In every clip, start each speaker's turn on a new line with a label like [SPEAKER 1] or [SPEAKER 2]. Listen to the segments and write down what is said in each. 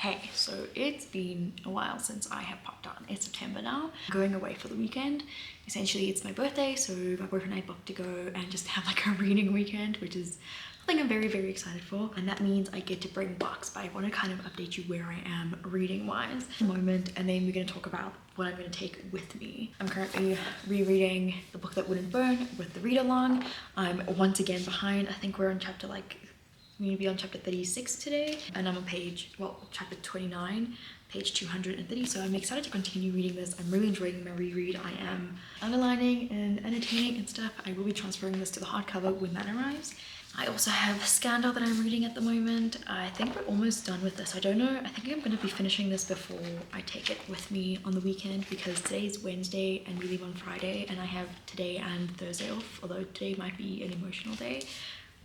[SPEAKER 1] Hey, so it's been a while since I have popped on. It's September now. I'm going away for the weekend. Essentially, it's my birthday, so my boyfriend and I booked to go and just have like a reading weekend, which is something I'm very, very excited for. And that means I get to bring books, but I want to kind of update you where I am reading-wise at the moment, and then we're going to talk about what I'm going to take with me. I'm currently rereading The Book That Wouldn't Burn with the read-along. I'm once again behind. I think we're on chapter I'm gonna be on chapter 36 today, and I'm on chapter 29, page 230. So I'm excited to continue reading this. I'm really enjoying my reread. I am underlining and annotating and stuff. I will be transferring this to the hardcover when that arrives. I also have Scandal that I'm reading at the moment. I think we're almost done with this. I don't know. I think I'm going to be finishing this before I take it with me on the weekend, because today's Wednesday and we leave on Friday, and I have today and Thursday off, although today might be an emotional day.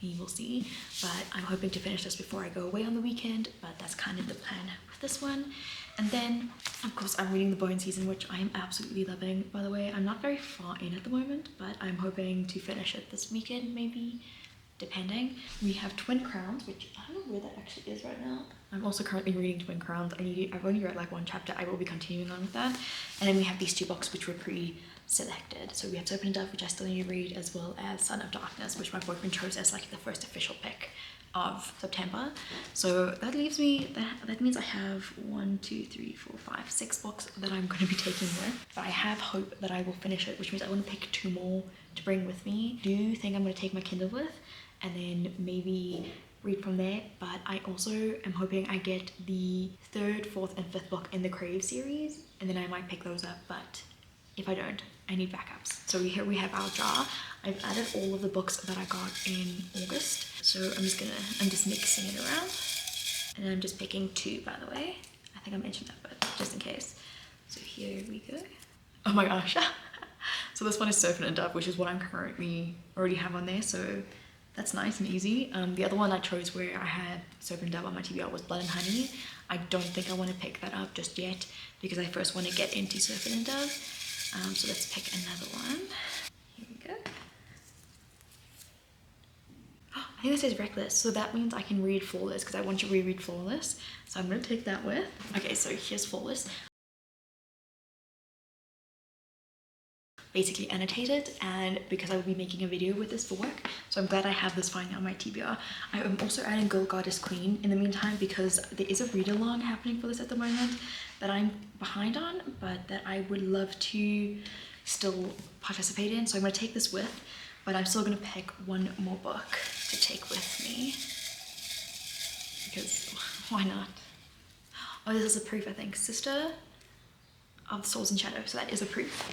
[SPEAKER 1] We will see, but I'm hoping to finish this before I go away on the weekend, but that's kind of the plan with this one. And then of course I'm reading The Bone Season, which I am absolutely loving, by the way. I'm not very far in at the moment, but I'm hoping to finish it this weekend, maybe, depending. We have Twin Crowns, which I don't know where that actually is right now. I'm also currently reading Twin Crowns. I've only read like one chapter. I will be continuing on with that. And then we have these two books which were pre-selected. So we have Serpent and Dove, which I still need to read, as well as Son of Darkness, which my boyfriend chose as like the first official pick of September. So that leaves me, that means I have 6 books that I'm going to be taking with. But I have hope that I will finish it, which means I want to pick 2 more to bring with me. Do think I'm going to take my Kindle with, and then maybe read from there. But I also am hoping I get the 3rd, 4th and 5th book in the Crave series, and then I might pick those up. But if I don't, I need backups. So here we have our jar. I've added all of the books that I got in August, so I'm just mixing it around, and I'm just picking 2, by the way. I think I mentioned that, but just in case. So here we go. Oh my gosh. So this one is Serpent and Dove, which is what I'm currently already have on there, so that's nice and easy. The other one I chose where I had Serpent and Dove on my TBR was Blood and Honey. I don't think I want to pick that up just yet, because I first want to get into Serpent and Dove. So let's pick another one. Here we go. Oh, I think this says Reckless, so that means I can read Flawless, because I want to reread Flawless. So I'm going to take that with. Okay, so here's Flawless. Basically annotated, and because I will be making a video with this for work, so I'm glad I have this finally on my TBR. I am also adding Girl Goddess Queen in the meantime, because there is a read-along happening for this at the moment that I'm behind on, but that I would love to still participate in. So I'm going to take this with, but I'm still going to pick 1 more book to take with me, because why not? Oh, this is a proof, I think. Sister of Swords and Shadow, so that is a proof,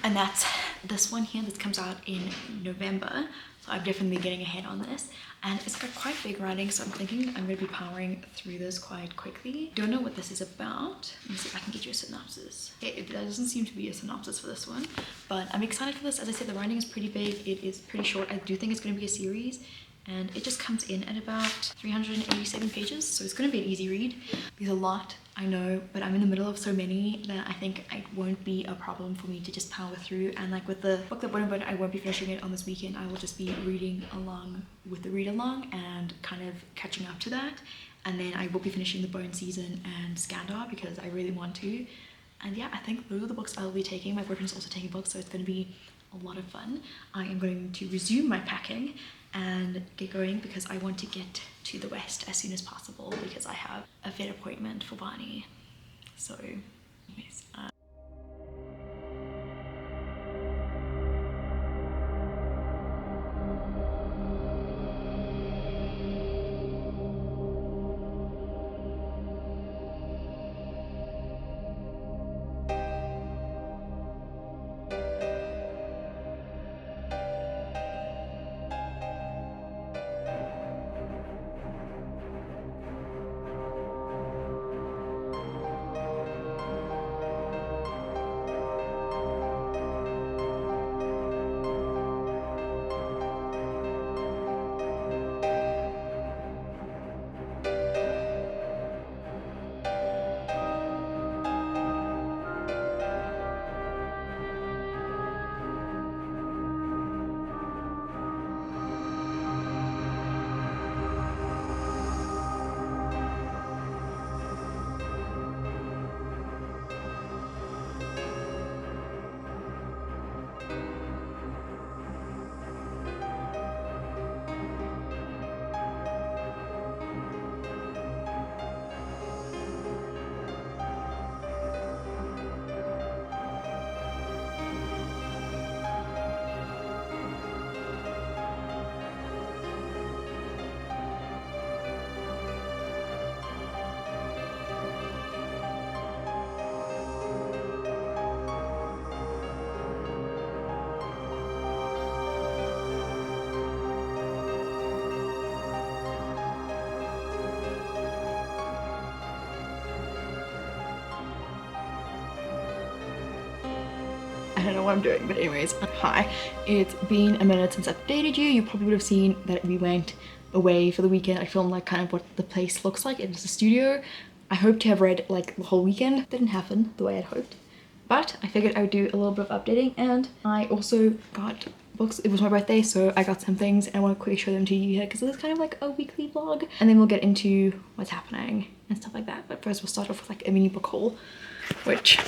[SPEAKER 1] and that's this one here. This comes out in November, so I'm definitely getting ahead on this, and it's got quite big writing, so I'm thinking I'm going to be powering through this quite quickly. Don't know what this is about. Let me see if I can get you a synopsis. It doesn't seem to be a synopsis for this one, but I'm excited for this. As I said, the writing is pretty big. It is pretty short. I do think it's going to be a series, and it just comes in at about 387 pages, so it's going to be an easy read. There's a lot, I know, but I'm in the middle of so many that I think it won't be a problem for me to just power through. And like with the Book That Wouldn't Burn, I won't be finishing it on this weekend. I will just be reading along with the read along and kind of catching up to that. And then I will be finishing The Bone Season and Scandal, because I really want to. And yeah, I think those are the books I'll be taking. My boyfriend's also taking books, so it's going to be a lot of fun. I am going to resume my packing and get going, because I want to get to the West as soon as possible, because I have a vet appointment for Barney. So anyways, don't know what I'm doing, but anyways, hi. It's been a minute since I've updated you. You probably would have seen that we went away for the weekend. I filmed like kind of what the place looks like. It is a studio. I hope to have read like the whole weekend. Didn't happen the way I'd hoped, but I figured I would do a little bit of updating. And I also got books. It was my birthday, so I got some things and I want to quickly show them to you here because it's kind of like a weekly vlog, and then we'll get into what's happening and stuff like that. But first we'll start off with like a mini book haul, which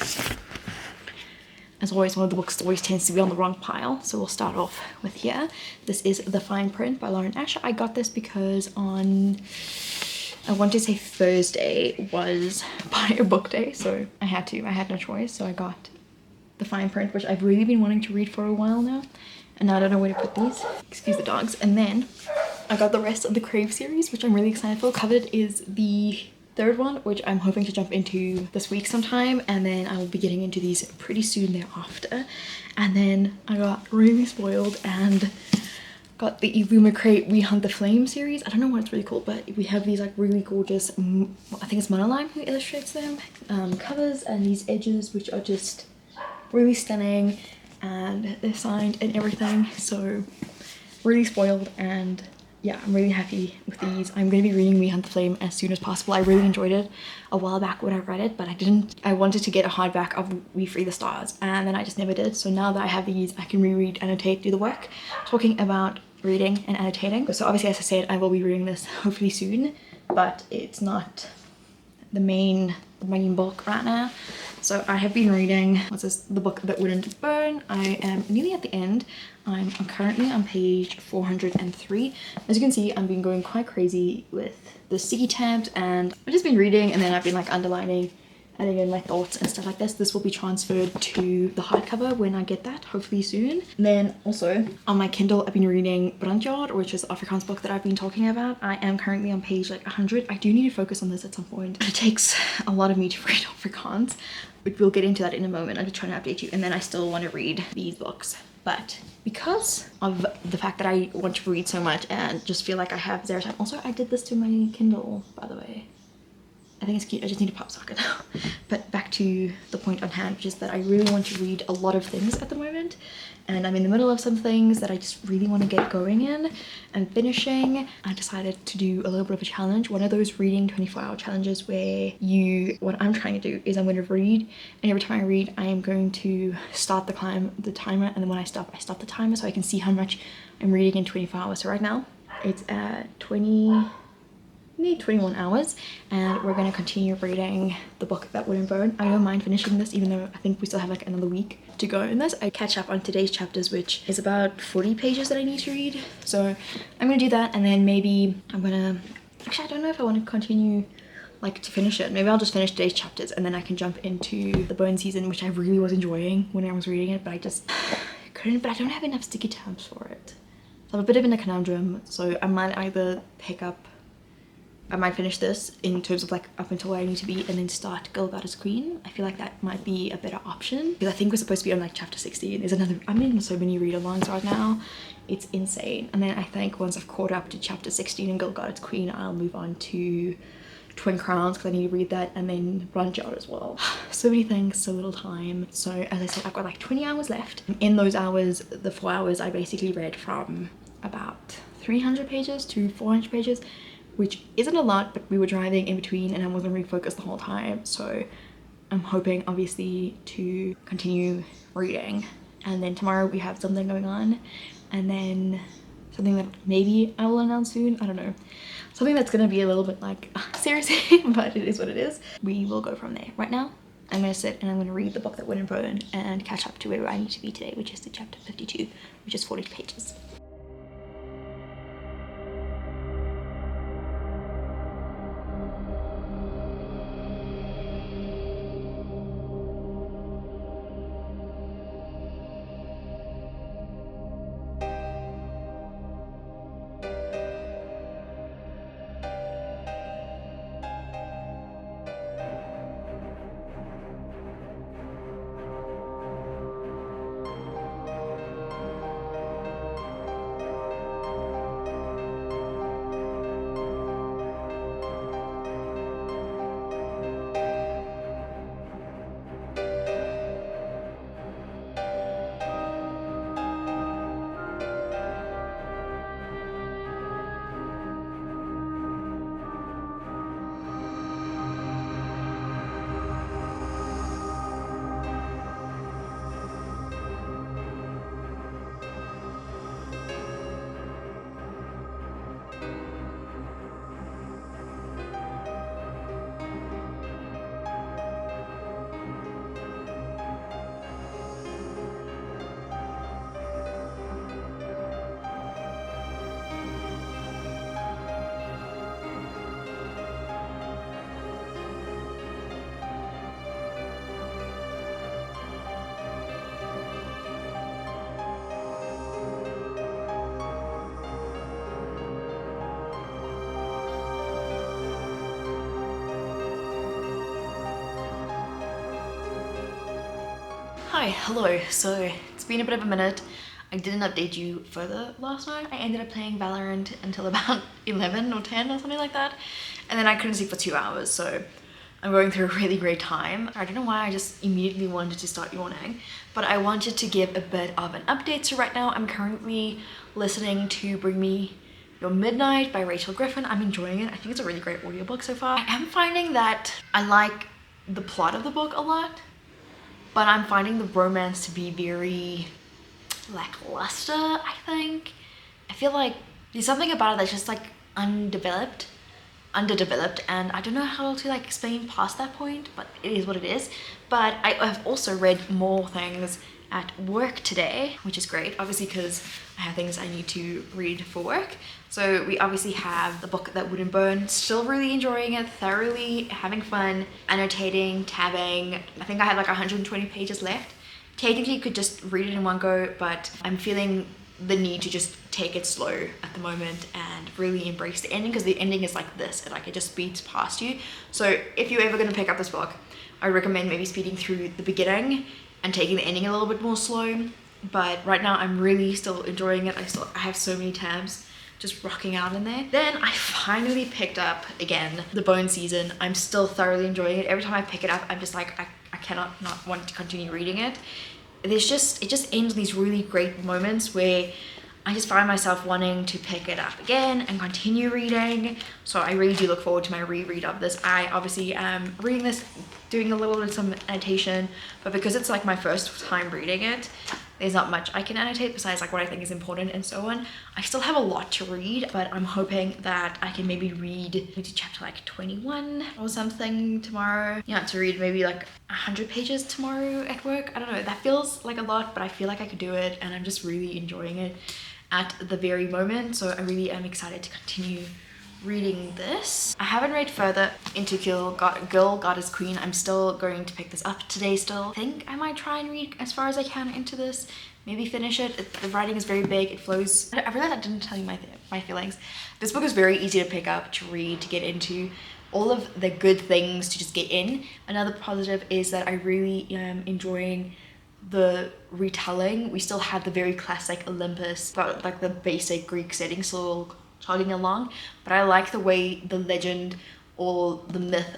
[SPEAKER 1] as always, one of the books always tends to be on the wrong pile, so we'll start off with here. This is The Fine Print by Lauren Asher. I got this because on, I want to say Thursday was buy a book day, so I had no choice, so I got The Fine Print, which I've really been wanting to read for a while now, and now I don't know where to put these. Excuse the dogs. And then I got the rest of the Crave series, which I'm really excited for. Covered is the third one, which I'm hoping to jump into this week sometime, and then I will be getting into these pretty soon thereafter. And then I got really spoiled and got the Illuma Crate We Hunt the Flame series. I don't know what it's really called, but we have these like really gorgeous, I think it's Melleny who illustrates them, covers, and these edges which are just really stunning, and they're signed and everything. So really spoiled, and yeah, I'm really happy with these. I'm going to be reading We Hunt the Flame as soon as possible. I really enjoyed it a while back when I read it, but I wanted to get a hardback of We Free the Stars, and then I just never did. So now that I have these, I can reread, annotate, do the work. Talking about reading and annotating, so obviously, as I said, I will be reading this hopefully soon, but it's not the main book right now. So I have been reading, what's this, The Book That Wouldn't Burn. I am nearly at the end. I'm currently on page 403. As you can see, I've been going quite crazy with the sticky tabs, and I've just been reading, and then I've been like underlining, adding in my thoughts and stuff like this. This will be transferred to the hardcover when I get that, hopefully soon. And then also on my Kindle, I've been reading Brandjaard, which is the Afrikaans book that I've been talking about. I am currently on page like 100. I do need to focus on this at some point. It takes a lot of me to read Afrikaans, but we'll get into that in a moment. I'm just trying to update you, and then I still want to read these books. But because of the fact that I want to read so much and just feel like I have zero time. Also, I did this to my Kindle, by the way. I think it's cute. I just need a pop socket now. But back to the point on hand, which is that I really want to read a lot of things at the moment, and I'm in the middle of some things that I just really want to get going in and finishing. I decided to do a little bit of a challenge, one of those reading 24-hour challenges where what I'm trying to do is I'm going to read, and every time I read I am going to start the timer, and then when I stop the timer so I can see how much I'm reading in 24 hours. So right now it's at 21 hours, and we're going to continue reading The Book That Wouldn't Burn. I don't mind finishing this, even though I think we still have like another week to go in this. I catch up on today's chapters, which is about 40 pages that I need to read. So I'm going to do that, and then maybe I'm going to, actually I don't know if I want to continue like to finish it. Maybe I'll just finish today's chapters and then I can jump into the bone season, which I really was enjoying when I was reading it, but I just couldn't. But I don't have enough sticky tabs for it. So I'm a bit of in a conundrum, so I might either I might finish this in terms of like up until where I need to be, and then start Girl Goddess Queen. I feel like that might be a better option, because I think we're supposed to be on like chapter 16. There's another, I'm in so many read-alongs right now, it's insane. And then I think once I've caught up to chapter 16 and Girl Goddess Queen, I'll move on to Twin Crowns, because I need to read that, and then Brandjaard as well. So many things, so little time. So as I said, I've got like 20 hours left. In those hours, the 4 hours, I basically read from about 300 pages to 400 pages, which isn't a lot, but we were driving in between and I wasn't really focused the whole time. So I'm hoping obviously to continue reading. And then tomorrow we have something going on, and then something that maybe I will announce soon. I don't know. Something that's gonna be a little bit like, seriously, but it is what it is. We will go from there. Right now, I'm gonna sit and I'm gonna read The Book That Wouldn't Burn and catch up to where I need to be today, which is to chapter 52, which is 40 pages. Hi, hello. So it's been a bit of a minute. I didn't update you further last night. I ended up playing Valorant until about 11 or 10 or something like that. And then I couldn't sleep for 2 hours, so I'm going through a really great time. I don't know why I just immediately wanted to start yawning, but I wanted to give a bit of an update. So right now I'm currently listening to Bring Me Your Midnight by Rachel Griffin. I'm enjoying it. I think it's a really great audiobook so far. I am finding that I like the plot of the book a lot, but I'm finding the romance to be very lackluster, I think. I feel like there's something about it that's just like underdeveloped, and I don't know how to like explain past that point, but it is what it is. But I have also read more things at work today, which is great, obviously, because I have things I need to read for work. So we obviously have the book That Wouldn't Burn, still really enjoying it, thoroughly having fun, annotating, tabbing. I think I have like 120 pages left. Technically you could just read it in one go, but I'm feeling the need to just take it slow at the moment and really embrace the ending, because the ending is like this, it just speeds past you. So if you're ever going to pick up this book, I recommend maybe speeding through the beginning and taking the ending a little bit more slow. But right now I'm really still enjoying it. I have so many tabs just rocking out in there. Then I finally picked up again The Bone Season. I'm still thoroughly enjoying it. Every time I pick it up, I'm just like, I cannot not want to continue reading it. It just ends these really great moments where I just find myself wanting to pick it up again and continue reading. So I really do look forward to my reread of this. I obviously am reading this, doing a little bit of some annotation, but because it's like my first time reading it, there's not much I can annotate besides like what I think is important and so on. I still have a lot to read, but I'm hoping that I can maybe read maybe chapter like 21 or something tomorrow. Yeah, to read maybe like 100 pages tomorrow at work. I don't know, that feels like a lot, but I feel like I could do it, and I'm just really enjoying it at the very moment. So I really am excited to continue reading this. I haven't read further into Girl Goddess Queen. I'm still going to pick this up today still. I think I might try and read as far as I can into this, maybe finish it. The writing is very big, it flows. I realized I didn't tell you my feelings. This book is very easy to pick up, to read, to get into. All of the good things to just get in. Another positive is that I really am enjoying the retelling. We still have the very classic Olympus, but like the basic Greek setting still chugging along, but I like the way the legend or the myth,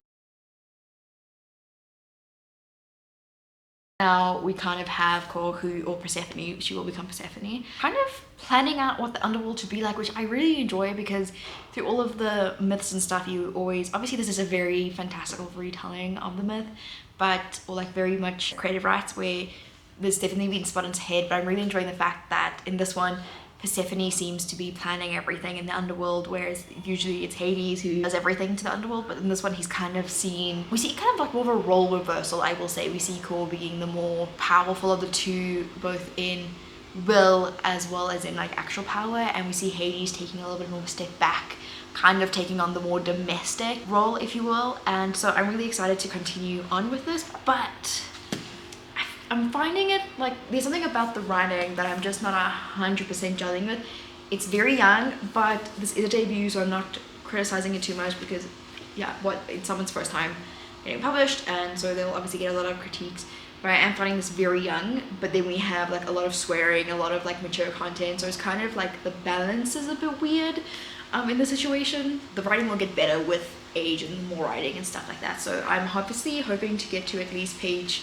[SPEAKER 1] now we kind of have Korku or Persephone, she will become Persephone, kind of planning out what the underworld should be like, which I really enjoy, because through all of the myths and stuff, you always, obviously this is a very fantastical retelling of the myth, but, or like very much creative rights where there's definitely been spot on its head, but I'm really enjoying the fact that in this one, Persephone seems to be planning everything in the underworld, whereas usually it's Hades who does everything to the underworld, but in this one he's kind of seen, we see kind of like more of a role reversal, I will say. We see Kor being the more powerful of the two, both in will as well as in like actual power, and we see Hades taking a little bit more of a step back, kind of taking on the more domestic role, if you will. And so I'm really excited to continue on with this, but I'm finding it like there's something about the writing that I'm just not 100% gelling with. It's very young, but this is a debut, so I'm not criticizing it too much, because yeah, it's someone's first time getting published, and so they'll obviously get a lot of critiques. But I am finding this very young, but then we have like a lot of swearing, a lot of like mature content, so it's kind of like the balance is a bit weird in the situation. The writing will get better with age and more writing and stuff like that, so I'm obviously hoping to get to at least page,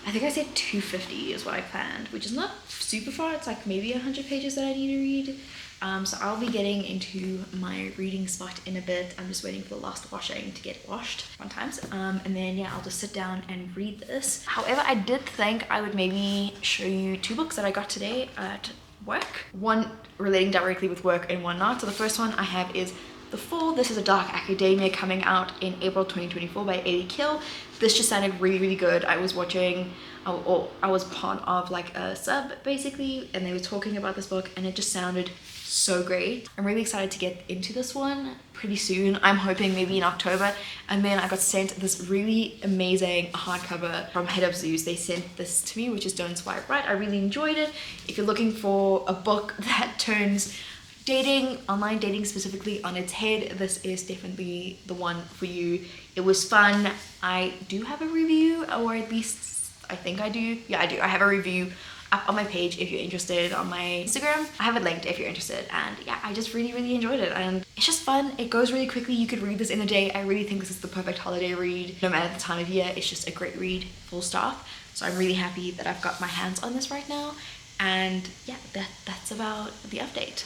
[SPEAKER 1] I think I said 250 is what I planned, which is not super far. It's like maybe 100 pages that I need to read. So I'll be getting into my reading spot in a bit. I'm just waiting for the last washing to get washed sometimes. And then yeah, I'll just sit down and read this. However, I did think I would maybe show you 2 books that I got today at work. One relating directly with work and one not. So the first one I have is The Fall. This is a dark academia coming out in April 2024 by Eddie Kill. This just sounded really, really good. I was watching, or I was part of like a sub basically, and they were talking about this book, and it just sounded so great. I'm really excited to get into this one pretty soon. I'm hoping maybe in October. And then I got sent this really amazing hardcover from Head of Zeus. They sent this to me, which is Don't Swipe Right. I really enjoyed it. If you're looking for a book that turns dating, online dating specifically, on its head, this is definitely the one for you. It was fun. I do have a review, or at least I think I do. Yeah, I do. I have a review up on my page if you're interested, on my Instagram. I have it linked if you're interested, and yeah, I just really enjoyed it, and it's just fun. It goes really quickly. You could read this in a day. I really think this is the perfect holiday read, no matter the time of year. It's just a great read, full stop. So I'm really happy that I've got my hands on this right now, and yeah, that's about the update.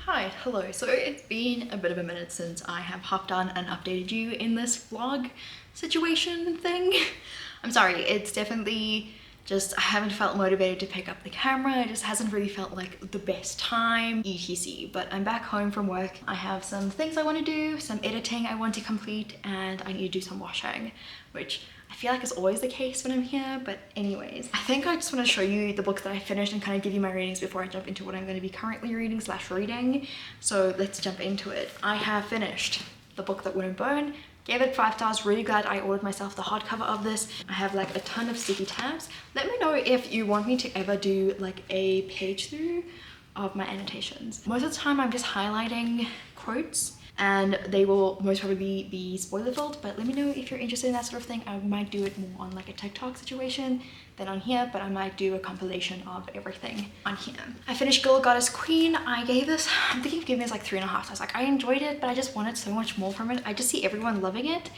[SPEAKER 1] Hi, hello. So it's been a bit of a minute since I have hopped on and updated you in this vlog situation thing. I'm sorry, it's definitely just, I haven't felt motivated to pick up the camera. It just hasn't really felt like the best time, etc. But I'm back home from work. I have some things I want to do, some editing I want to complete, and I need to do some washing, which I feel like is always the case when I'm here. But anyways, I think I just want to show you the book that I finished and kind of give you my ratings before I jump into what I'm going to be currently reading. So let's jump into it. I have finished The Book That Wouldn't Burn. Gave it 5 stars. Really glad I ordered myself the hardcover of this. I have like a ton of sticky tabs. Let me know if you want me to ever do like a page through of my annotations. Most of the time I'm just highlighting quotes, and they will most probably be spoiler filled, but let me know if you're interested in that sort of thing. I might do it more on like a TikTok situation than on here, but I might do a compilation of everything on here. I finished Girl Goddess Queen. I'm thinking of giving this like 3.5 stars. Like, I enjoyed it, but I just wanted so much more from it. I just see everyone loving it,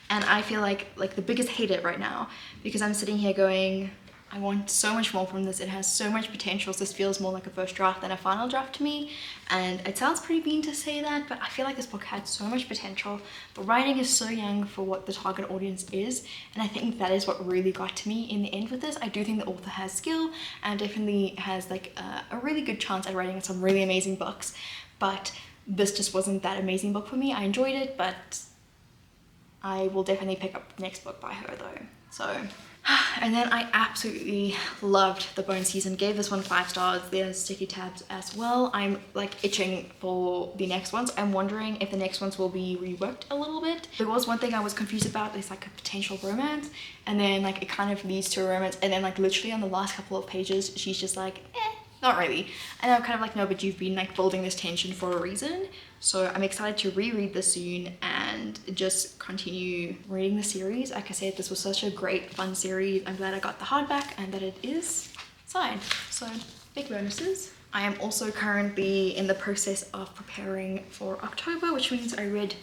[SPEAKER 1] and I feel like the biggest hater right now, because I'm sitting here going, I want so much more from this. It has so much potential. This feels more like a first draft than a final draft to me. And it sounds pretty mean to say that, but I feel like this book had so much potential. The writing is so young for what the target audience is. And I think that is what really got to me in the end with this. I do think the author has skill and definitely has like a really good chance at writing some really amazing books. But this just wasn't that amazing book for me. I enjoyed it, but I will definitely pick up the next book by her though. So, and then I absolutely loved The Bone Season. Gave this one 5 stars. There's sticky tabs as well. I'm like itching for the next ones. I'm wondering if the next ones will be reworked a little bit. There was one thing I was confused about. There's like a potential romance, and then like it kind of leads to a romance, and then like literally on the last couple of pages she's just like, not really. And I'm kind of like, no, but you've been like building this tension for a reason. So I'm excited to reread this soon and just continue reading the series. Like I said, this was such a great fun series. I'm glad I got the hardback and that it is signed. So big bonuses. I am also currently in the process of preparing for October, which means I read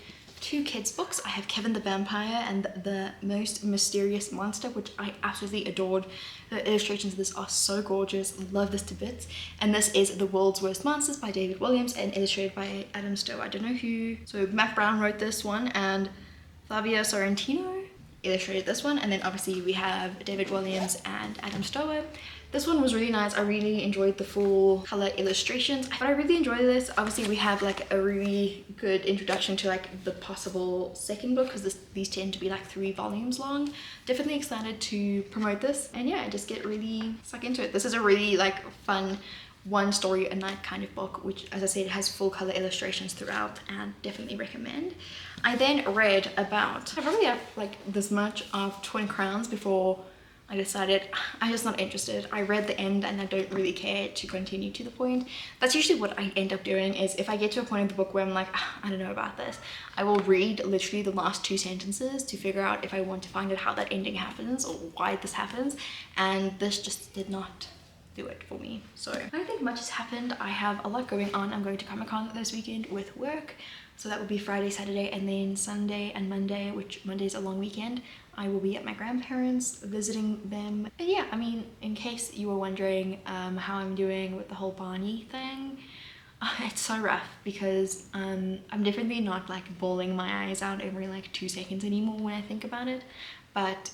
[SPEAKER 1] 2 kids books. I have Kevin the Vampire and The Most Mysterious Monster, which I absolutely adored. The illustrations of this are so gorgeous. Love this to bits. And this is The World's Worst Monsters by David Williams and illustrated by Adam Stowe. I don't know who. So Matt Brown wrote this one and Flavia Sorrentino illustrated this one. And then obviously we have David Williams and Adam Stowe. This one was really nice. I really enjoyed the full color illustrations, but I really enjoyed this. Obviously we have like a really good introduction to like the possible second book, because these tend to be like 3 volumes long. Definitely excited to promote this, and yeah, just get really stuck into it. This is a really like fun 1 story a night kind of book, which as I said has full color illustrations throughout, and definitely recommend. I then read about, I probably have like this much of Twin Crowns before I decided I'm just not interested. I read the end and I don't really care to continue to the point. That's usually what I end up doing, is if I get to a point in the book where I'm like, I don't know about this, I will read literally the last 2 sentences to figure out if I want to find out how that ending happens or why this happens, and this just did not do it for me. So I don't think much has happened. I have a lot going on. I'm going to Comic-Con this weekend with work. So that will be Friday, Saturday, and then Sunday and Monday, which Monday's a long weekend, I will be at my grandparents visiting them. But yeah, I mean, in case you were wondering how I'm doing with the whole Barney thing, it's so rough because I'm definitely not like bawling my eyes out every like 2 seconds anymore when I think about it, but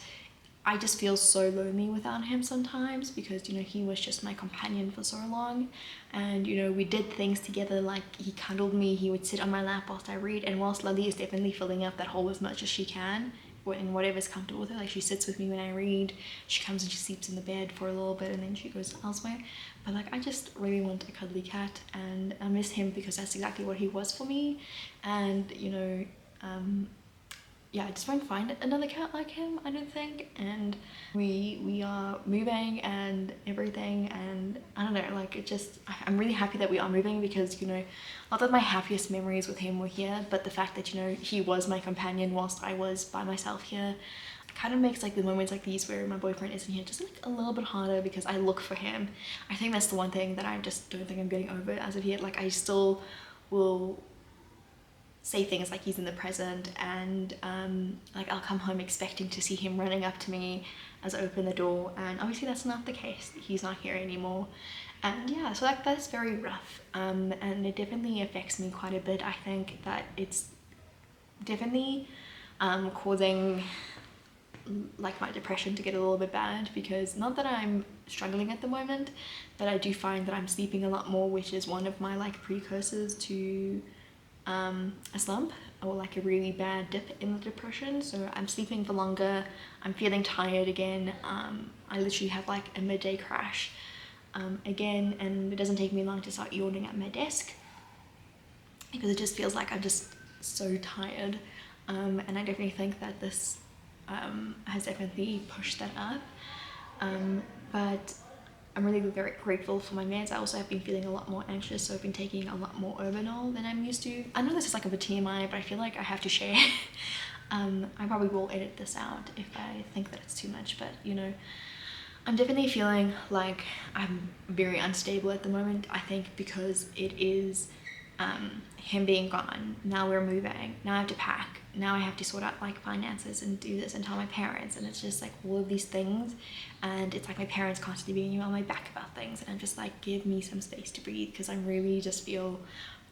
[SPEAKER 1] I just feel so lonely without him sometimes because, you know, he was just my companion for so long, and, you know, we did things together, like he cuddled me, he would sit on my lap whilst I read, and whilst Lily is definitely filling up that hole as much as she can in whatever's comfortable with her, like she sits with me when I read, she comes and she sleeps in the bed for a little bit and then she goes elsewhere, but like I just really want a cuddly cat, and I miss him because that's exactly what he was for me. And, you know, yeah, I just won't find another cat like him, I don't think. And we are moving and everything, and I don't know, like it just, I'm really happy that we are moving because, you know, not that my happiest memories with him were here, but the fact that, you know, he was my companion whilst I was by myself here kind of makes like the moments like these where my boyfriend isn't here just like a little bit harder because I look for him. I think that's the one thing that I just don't think I'm getting over as of yet. Like I still will say things like he's in the present, and like I'll come home expecting to see him running up to me as I open the door, and obviously that's not the case. He's not here anymore, and yeah, so that's very rough, and it definitely affects me quite a bit. I think that it's definitely causing like my depression to get a little bit bad, because not that I'm struggling at the moment, but I do find that I'm sleeping a lot more, which is one of my like precursors to a slump or like a really bad dip in the depression. So I'm sleeping for longer, I'm feeling tired again, I literally have like a midday crash again, and it doesn't take me long to start yawning at my desk because it just feels like I'm just so tired, and I definitely think that this has definitely pushed that up, but I'm really very grateful for my meds. I also have been feeling a lot more anxious, so I've been taking a lot more Obanol than I'm used to. I know this is like a bit TMI, but I feel like I have to share. I probably will edit this out if I think that it's too much, but you know, I'm definitely feeling like I'm very unstable at the moment. I think because it is him being gone, now we're moving, now I have to pack, now I have to sort out like finances and do this and tell my parents, and it's just like all of these things, and it's like my parents constantly being on my back about things, and I'm just like, give me some space to breathe, because I really just feel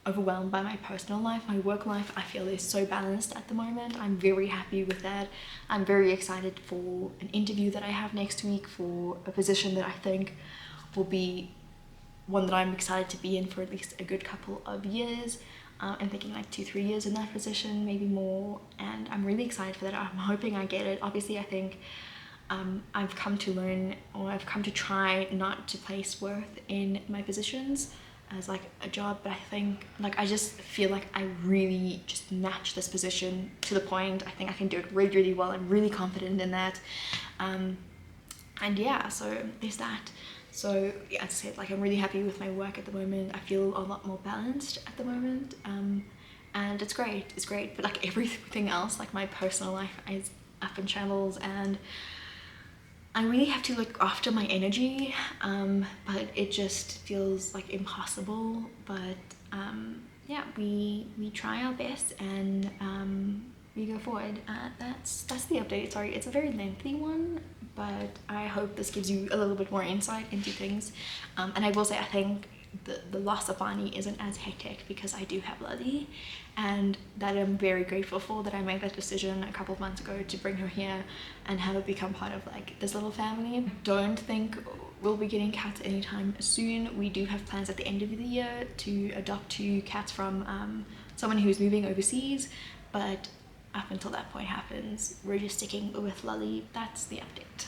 [SPEAKER 1] overwhelmed by my personal life. My work life, I feel, is so balanced at the moment. I'm very happy with that. I'm very excited for an interview that I have next week for a position that I think will be one that I'm excited to be in for at least a good couple of years. I'm thinking like 2-3 years in that position, maybe more, and I'm really excited for that. I'm hoping I get it. Obviously I think I've come to learn, or I've come to try not to place worth in my positions as like a job, but I think like I just feel like I really just match this position to the point. I think I can do it really, really well. I'm really confident in that, and yeah, so there's that. So yeah, as I said, like I'm really happy with my work at the moment. I feel a lot more balanced at the moment, and it's great, but like everything else, like my personal life is up in shambles, and I really have to look after my energy, but it just feels like impossible. But yeah, we try our best, and we go forward. That's the update. Sorry, it's a very lengthy one, but I hope this gives you a little bit more insight into things. And I will say, I think the loss of Barney isn't as hectic because I do have Lily, and that I'm very grateful for, that I made that decision a couple of months ago to bring her here and have her become part of like this little family. Don't think we'll be getting cats anytime soon. We do have plans at the end of the year to adopt 2 cats from someone who's moving overseas, but up until that point happens, we're just sticking with Lily. That's the update.